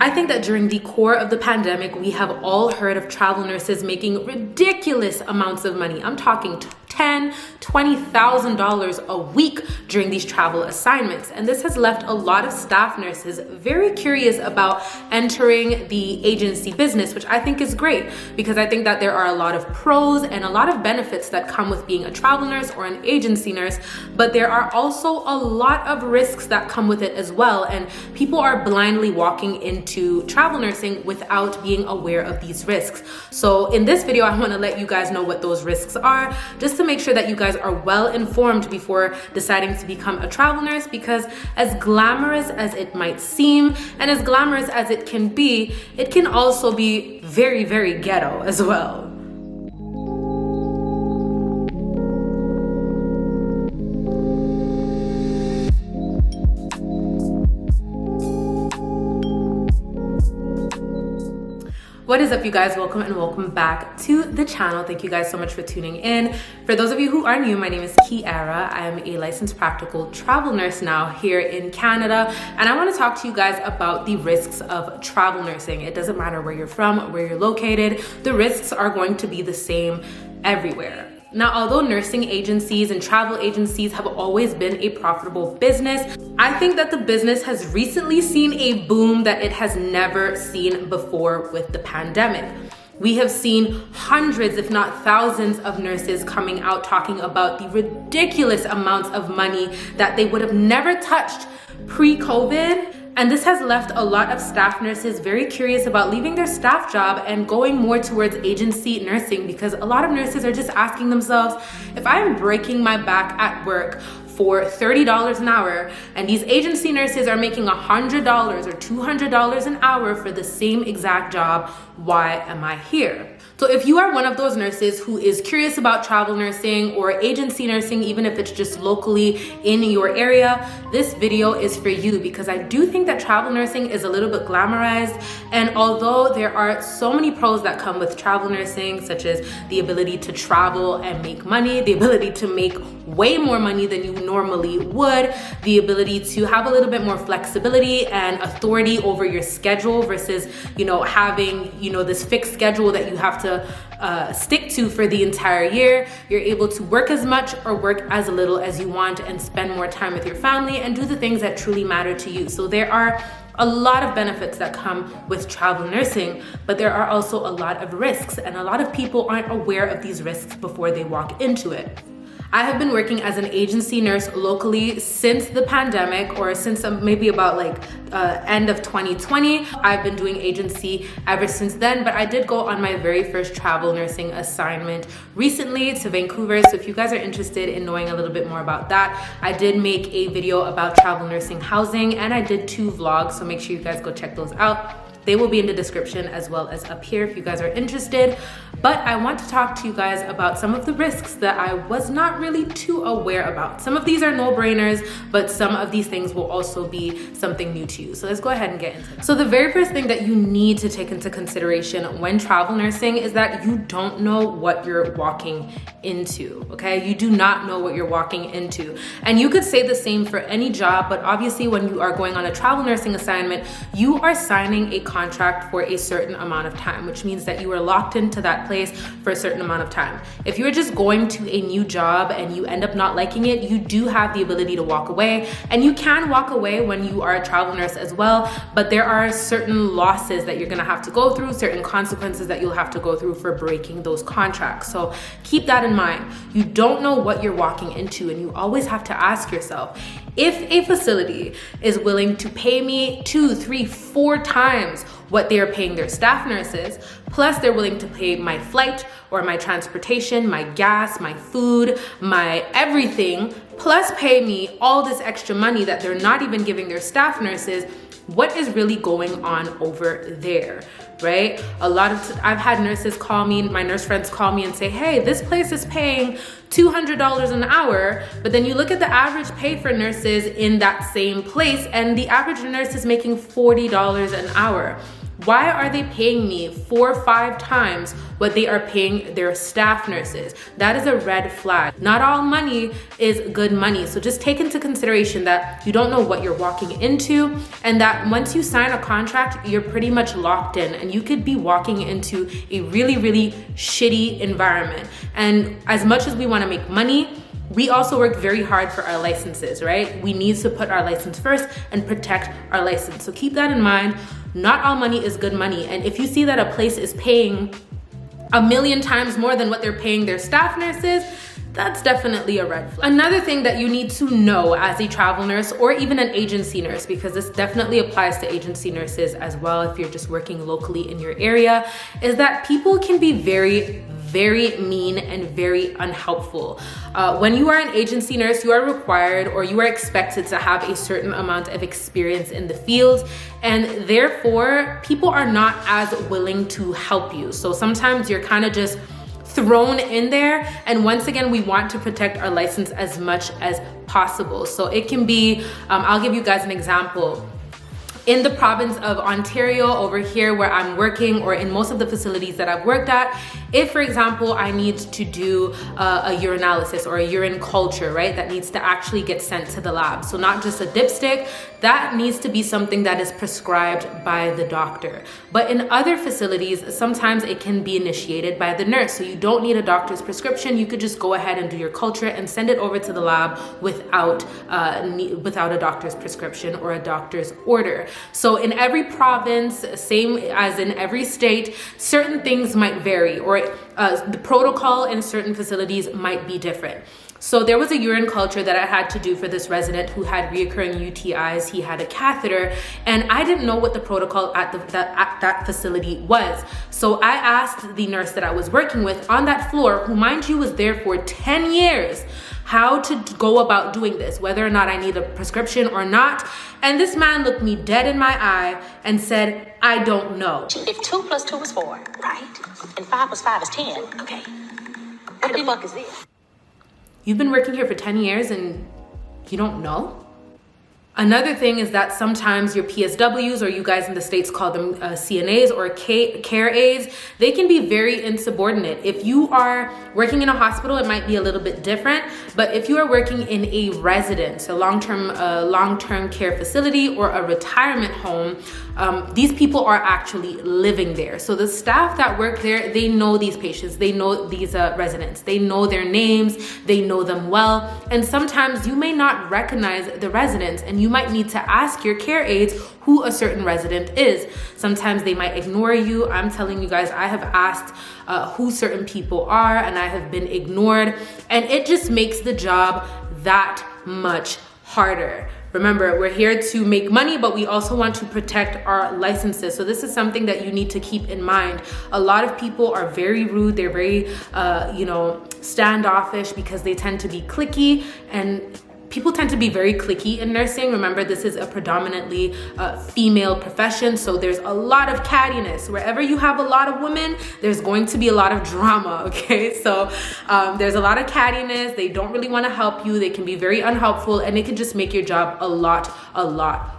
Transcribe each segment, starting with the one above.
I think that during the core of the pandemic, we have all heard of travel nurses making ridiculous amounts of money. I'm talking $10,000, $20,000 a week during these travel assignments. And this has left a lot of staff nurses very curious about entering the agency business, which I think is great because I think that there are a lot of pros and a lot of benefits that come with being a travel nurse or an agency nurse, but there are also a lot of risks that come with it as well. And people are blindly walking into travel nursing without being aware of these risks. So in this video, I want to let you guys know what those risks are, just to make sure that you guys are well informed before deciding to become a travel nurse, because as glamorous as it might seem and as glamorous as it can be, it can also be very, very ghetto as well. What is up, you guys? Welcome and welcome back to the channel. Thank you guys so much for tuning in. For those of you who are new, my name is Kiara. I am a licensed practical travel nurse now here in Canada, and I want to talk to you guys about the risks of travel nursing. It doesn't matter where you're from, where you're located, the risks are going to be the same everywhere. Now, although nursing agencies and travel agencies have always been a profitable business, I think that the business has recently seen a boom that it has never seen before with the pandemic. We have seen hundreds, if not thousands, of nurses coming out talking about the ridiculous amounts of money that they would have never touched pre-COVID. And this has left a lot of staff nurses very curious about leaving their staff job and going more towards agency nursing, because a lot of nurses are just asking themselves, if I'm breaking my back at work for $30 an hour and these agency nurses are making $100 or $200 an hour for the same exact job, why am I here? So if you are one of those nurses who is curious about travel nursing or agency nursing, even if it's just locally in your area, this video is for you, because I do think that travel nursing is a little bit glamorized. And although there are so many pros that come with travel nursing, such as the ability to travel and make money, the ability to make way more money than you normally would, the ability to have a little bit more flexibility and authority over your schedule versus, having, this fixed schedule that you have to stick to for the entire year. You're able to work as much or work as little as you want and spend more time with your family and do the things that truly matter to you. So there are a lot of benefits that come with travel nursing, but there are also a lot of risks, and a lot of people aren't aware of these risks before they walk into it. I have been working as an agency nurse locally since the pandemic, or since maybe about end of 2020. I've been doing agency ever since then, but I did go on my very first travel nursing assignment recently to Vancouver. So if you guys are interested in knowing a little bit more about that, I did make a video about travel nursing housing, and I did 2 vlogs, so make sure you guys go check those out. They will be in the description as well as up here if you guys are interested. But I want to talk to you guys about some of the risks that I was not really too aware about. Some of these are no-brainers, but some of these things will also be something new to you. So let's go ahead and get into it. So the very first thing that you need to take into consideration when travel nursing is that you don't know what you're walking into, okay? You do not know what you're walking into. And you could say the same for any job, but obviously when you are going on a travel nursing assignment, you are signing a contract for a certain amount of time, which means that you are locked into that place for a certain amount of time. If you're just going to a new job and you end up not liking it, you do have the ability to walk away, and you can walk away when you are a travel nurse as well, but there are certain losses that you're gonna have to go through, certain consequences that you'll have to go through for breaking those contracts. So keep that in mind. You don't know what you're walking into, and you always have to ask yourself, if a facility is willing to pay me 2, 3, 4 times what they are paying their staff nurses, plus they're willing to pay my flight or my transportation, my gas, my food, my everything, plus pay me all this extra money that they're not even giving their staff nurses, what is really going on over there, right? I've had nurses call me, my nurse friends call me and say, hey, this place is paying $200 an hour, but then you look at the average pay for nurses in that same place, and the average nurse is making $40 an hour. Why are they paying me 4 or 5 times what they are paying their staff nurses? That is a red flag. Not all money is good money. So just take into consideration that you don't know what you're walking into, and that once you sign a contract, you're pretty much locked in, and you could be walking into a really, really shitty environment. And as much as we want to make money, we also work very hard for our licenses, right? We need to put our license first and protect our license. So keep that in mind. Not all money is good money. And if you see that a place is paying 1 million times more than what they're paying their staff nurses, that's definitely a red flag. Another thing that you need to know as a travel nurse or even an agency nurse, because this definitely applies to agency nurses as well if you're just working locally in your area, is that people can be very mean and very unhelpful. When you are an agency nurse, you are required or you are expected to have a certain amount of experience in the field, and therefore people are not as willing to help you. So sometimes you're kind of just thrown in there, and once again, we want to protect our license as much as possible. So it can be, I'll give you guys an example. In the province of Ontario, over here where I'm working, or in most of the facilities that I've worked at, if, for example, I need to do a urinalysis or a urine culture, right, that needs to actually get sent to the lab. So not just a dipstick, that needs to be something that is prescribed by the doctor. But in other facilities, sometimes it can be initiated by the nurse. So you don't need a doctor's prescription. You could just go ahead and do your culture and send it over to the lab without a doctor's prescription or a doctor's order. So in every province, same as in every state, certain things might vary, or the protocol in certain facilities might be different. So there was a urine culture that I had to do for this resident who had reoccurring UTIs. He had a catheter, and I didn't know what the protocol at that facility was. So I asked the nurse that I was working with on that floor, who, mind you, was there for 10 years, how to go about doing this, whether or not I need a prescription or not. And this man looked me dead in my eye and said, I don't know. If 2 + 2 is 4, right? And 5 + 5 is 10, okay. What the fuck is this? You've been working here for 10 years and you don't know? Another thing is that sometimes your PSWs, or you guys in the States call them CNAs or care aides, they can be very insubordinate. If you are working in a hospital, it might be a little bit different, but if you are working in a residence, a long-term care facility or a retirement home, these people are actually living there. So the staff that work there, they know these patients, they know these residents, they know their names, they know them well, and sometimes you may not recognize the residents, and you might need to ask your care aides who a certain resident is. Sometimes they might ignore you. I'm telling you guys, I have asked who certain people are, and I have been ignored, and it just makes the job that much harder. Remember, we're here to make money, but we also want to protect our licenses. So this is something that you need to keep in mind. A lot of people are very rude. They're very, standoffish because they tend to be cliquey, and people tend to be very cliquey in nursing. Remember, this is a predominantly female profession, so there's a lot of cattiness. Wherever you have a lot of women, there's going to be a lot of drama, okay? So there's a lot of cattiness. They don't really want to help you. They can be very unhelpful, and it can just make your job a lot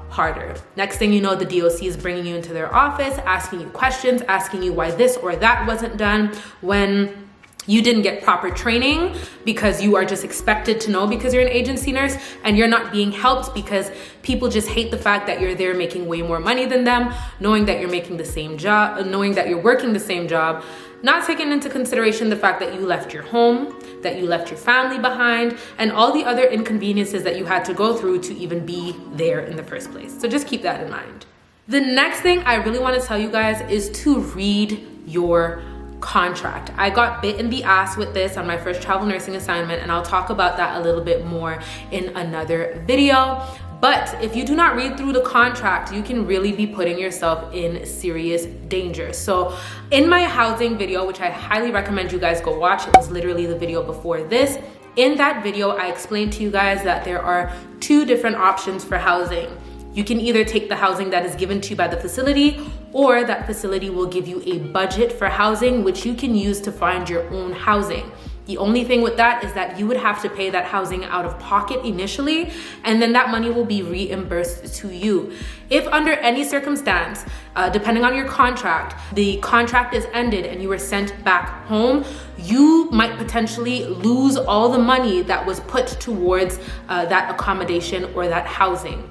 harder. Next thing you know, the DOC is bringing you into their office, asking you questions, asking you why this or that wasn't done, when you didn't get proper training, because you are just expected to know because you're an agency nurse, and you're not being helped because people just hate the fact that you're there making way more money than them, knowing that you're making the same job, knowing that you're working the same job, not taking into consideration the fact that you left your home, that you left your family behind, and all the other inconveniences that you had to go through to even be there in the first place. So just keep that in mind. The next thing I really want to tell you guys is to read your contract. I got bit in the ass with this on my first travel nursing assignment, and I'll talk about that a little bit more in another video. But if you do not read through the contract, you can really be putting yourself in serious danger. So in my housing video, which I highly recommend you guys go watch, it was literally the video before this. In that video, I explained to you guys that there are 2 different options for housing. You can either take the housing that is given to you by the facility, or that facility will give you a budget for housing, which you can use to find your own housing. The only thing with that is that you would have to pay that housing out of pocket initially, and then that money will be reimbursed to you. If under any circumstance, depending on your contract, the contract is ended and you were sent back home, you might potentially lose all the money that was put towards that accommodation or that housing.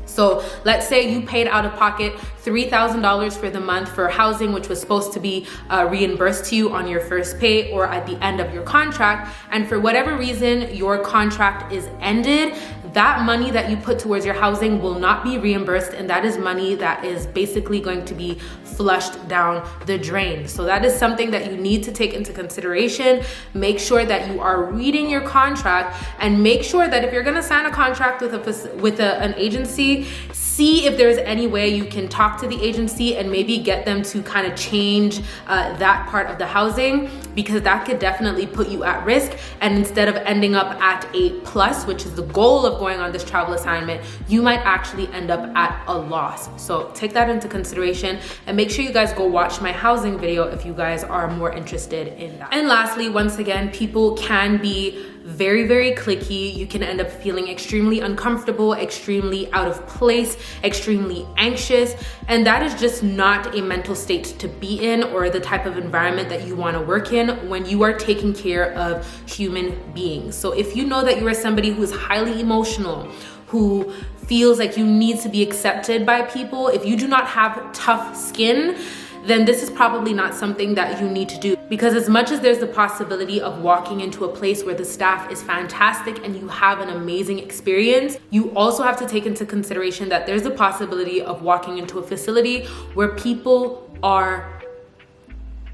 So let's say you paid out of pocket $3,000 for the month for housing, which was supposed to be reimbursed to you on your first pay or at the end of your contract. And for whatever reason, your contract is ended, that money that you put towards your housing will not be reimbursed. And that is money that is basically going to be flushed down the drain. So that is something that you need to take into consideration. Make sure that you are reading your contract, and make sure that if you're gonna sign a contract with an agency, see if there's any way you can talk to the agency and maybe get them to kind of change that part of the housing, because that could definitely put you at risk. And instead of ending up at a plus, which is the goal of going on this travel assignment, you might actually end up at a loss. So take that into consideration, and make sure you guys go watch my housing video if you guys are more interested in that. And lastly, once again, people can be very, very cliquey. You can end up feeling extremely uncomfortable, extremely out of place, extremely anxious, and that is just not a mental state to be in, or the type of environment that you want to work in when you are taking care of human beings. So if you know that you are somebody who is highly emotional, who feels like you need to be accepted by people, if you do not have tough skin, then this is probably not something that you need to do. Because as much as there's the possibility of walking into a place where the staff is fantastic and you have an amazing experience, you also have to take into consideration that there's the possibility of walking into a facility where people are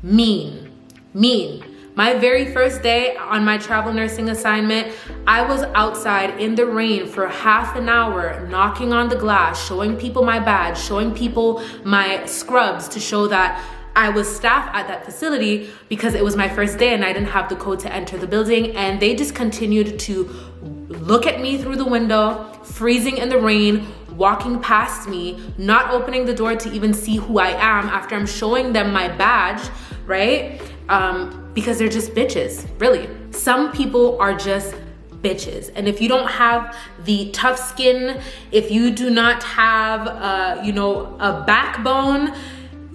mean. My very first day on my travel nursing assignment, I was outside in the rain for half an hour, knocking on the glass, showing people my badge, showing people my scrubs to show that I was staff at that facility, because it was my first day and I didn't have the code to enter the building. And they just continued to look at me through the window, freezing in the rain, walking past me, not opening the door to even see who I am after I'm showing them my badge, right? Because they're just bitches, really. Some people are just bitches. And if you don't have the tough skin, if you do not have, a backbone,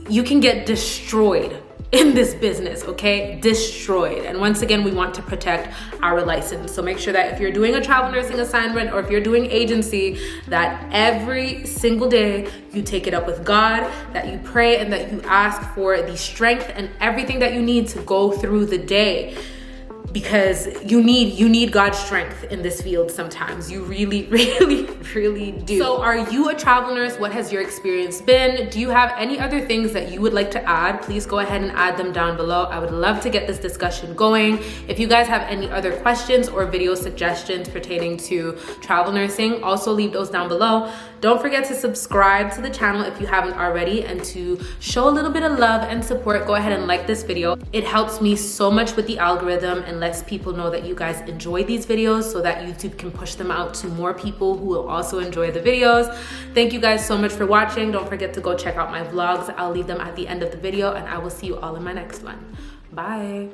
you can get destroyed in this business, okay? Destroyed. And once again, we want to protect our license. So make sure that if you're doing a travel nursing assignment, or if you're doing agency, that every single day you take it up with God, that you pray, and that you ask for the strength and everything that you need to go through the day. Because you need God's strength in this field sometimes. You really, really, really do. So are you a travel nurse? What has your experience been? Do you have any other things that you would like to add? Please go ahead and add them down below. I would love to get this discussion going. If you guys have any other questions or video suggestions pertaining to travel nursing, also leave those down below. Don't forget to subscribe to the channel if you haven't already, and to show a little bit of love and support, go ahead and like this video. It helps me so much with the algorithm and lets people know that you guys enjoy these videos, so that YouTube can push them out to more people who will also enjoy the videos. Thank you guys so much for watching. Don't forget to go check out my vlogs. I'll leave them at the end of the video, and I will see you all in my next one. Bye.